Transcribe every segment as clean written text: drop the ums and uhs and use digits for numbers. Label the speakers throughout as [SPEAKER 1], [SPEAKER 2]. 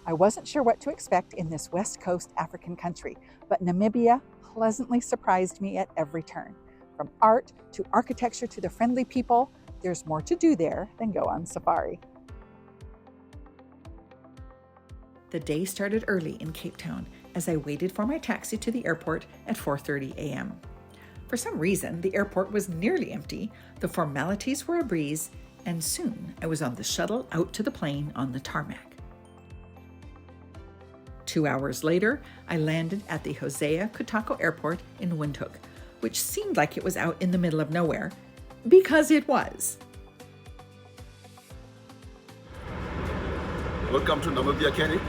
[SPEAKER 1] I wasn't sure what to expect in this West Coast African country, but Namibia pleasantly surprised me at every turn. From art to architecture to the friendly people, there's more to do there than go on safari.
[SPEAKER 2] The day started early in Cape Town as I waited for my taxi to the airport at 4:30 a.m. For some reason, the airport was nearly empty, the formalities were a breeze, and soon I was on the shuttle out to the plane on the tarmac. 2 hours later, I landed at the Hosea Kutako Airport in Windhoek, which seemed like it was out in the middle of nowhere, because it was.
[SPEAKER 3] Welcome to Namibia, Kenny.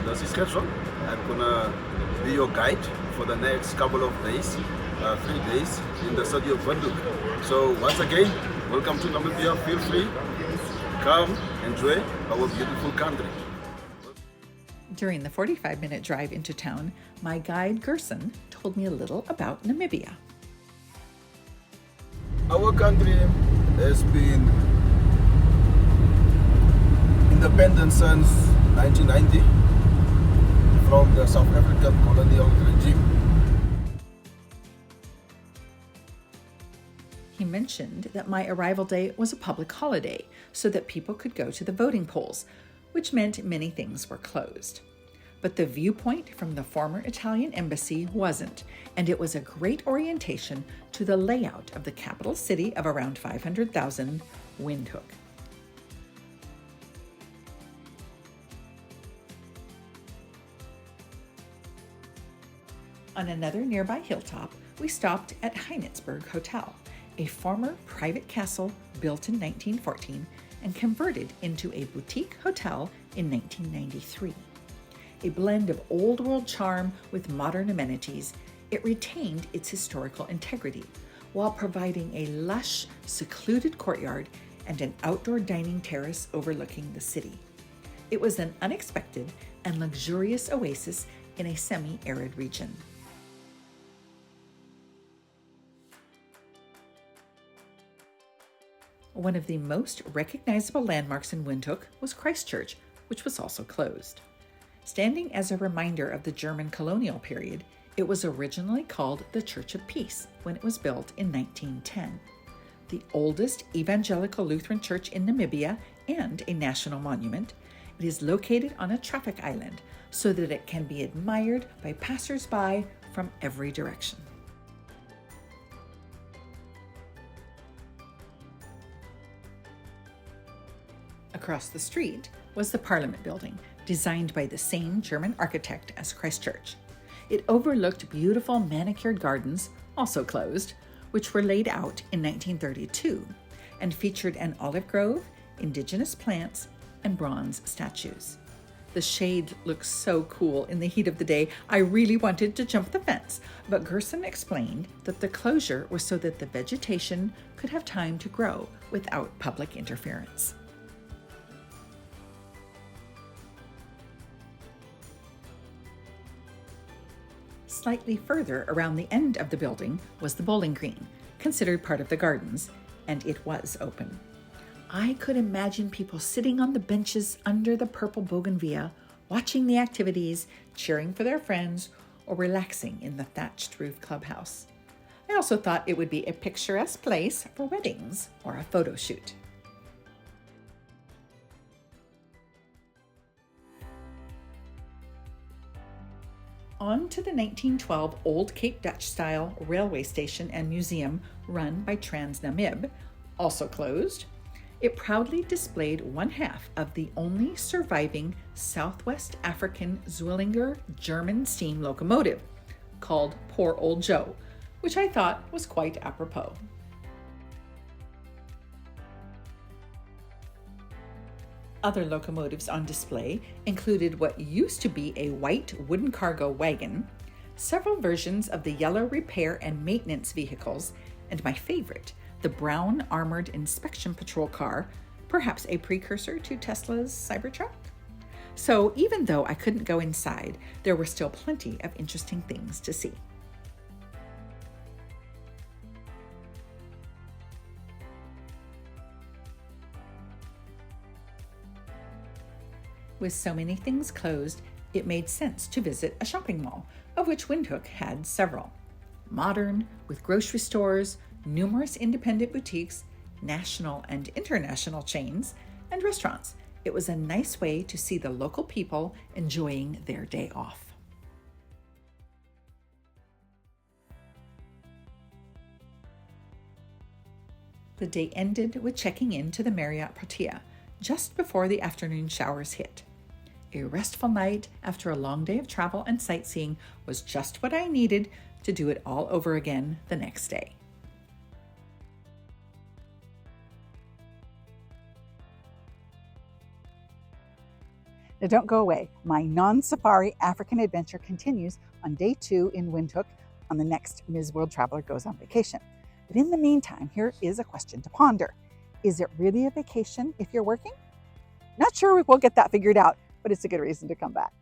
[SPEAKER 3] This is Gerson. I'm gonna be your guide for the next couple of days, 3 days in the city of Windhoek. So once again, welcome to Namibia. Feel free, come, enjoy our beautiful country.
[SPEAKER 2] During the 45-minute drive into town, my guide Gerson told me a little about Namibia.
[SPEAKER 3] Our country has been independent since 1990 from the South African colonial regime.
[SPEAKER 2] He mentioned that my arrival day was a public holiday so that people could go to the voting polls, which meant many things were closed. But the viewpoint from the former Italian embassy wasn't, and it was a great orientation to the layout of the capital city of around 500,000, Windhoek. On another nearby hilltop, we stopped at Heinitzburg Hotel, a former private castle built in 1914 and converted into a boutique hotel in 1993. A blend of old world charm with modern amenities, it retained its historical integrity while providing a lush, secluded courtyard and an outdoor dining terrace overlooking the city. It was an unexpected and luxurious oasis in a semi-arid region. One of the most recognizable landmarks in Windhoek was Christ Church, which was also closed. Standing as a reminder of the German colonial period, it was originally called the Church of Peace when it was built in 1910. The oldest evangelical Lutheran church in Namibia and a national monument, it is located on a traffic island so that it can be admired by passers-by from every direction. Across the street was the Parliament Building, designed by the same German architect as Christ Church. It overlooked beautiful manicured gardens, also closed, which were laid out in 1932 and featured an olive grove, indigenous plants, and bronze statues. The shade looks so cool in the heat of the day, I really wanted to jump the fence, but Gerson explained that the closure was so that the vegetation could have time to grow without public interference. Slightly further around the end of the building was the bowling green, considered part of the gardens, and it was open. I could imagine people sitting on the benches under the purple bougainvillea, watching the activities, cheering for their friends, or relaxing in the thatched roof clubhouse. I also thought it would be a picturesque place for weddings or a photo shoot. On to the 1912 Old Cape Dutch-style railway station and museum run by Transnamib, also closed. It proudly displayed one half of the only surviving Southwest African Zwillinger German steam locomotive, called Poor Old Joe, which I thought was quite apropos. Other locomotives on display included what used to be a white wooden cargo wagon, several versions of the yellow repair and maintenance vehicles, and my favorite, the brown armored inspection patrol car, perhaps a precursor to Tesla's Cybertruck. So even though I couldn't go inside, there were still plenty of interesting things to see. With so many things closed, it made sense to visit a shopping mall, of which Windhoek had several. Modern, with grocery stores, numerous independent boutiques, national and international chains, and restaurants. It was a nice way to see the local people enjoying their day off. The day ended with checking in to the Marriott Protea just before the afternoon showers hit. A restful night after a long day of travel and sightseeing was just what I needed to do it all over again the next day.
[SPEAKER 1] Now don't go away. My non-safari African adventure continues on day 2 in Windhoek on the next Ms. World Traveler Goes on vacation. But in the meantime, here is a question to ponder. Is it really a vacation if you're working? Not sure we'll get that figured out, but it's a good reason to come back.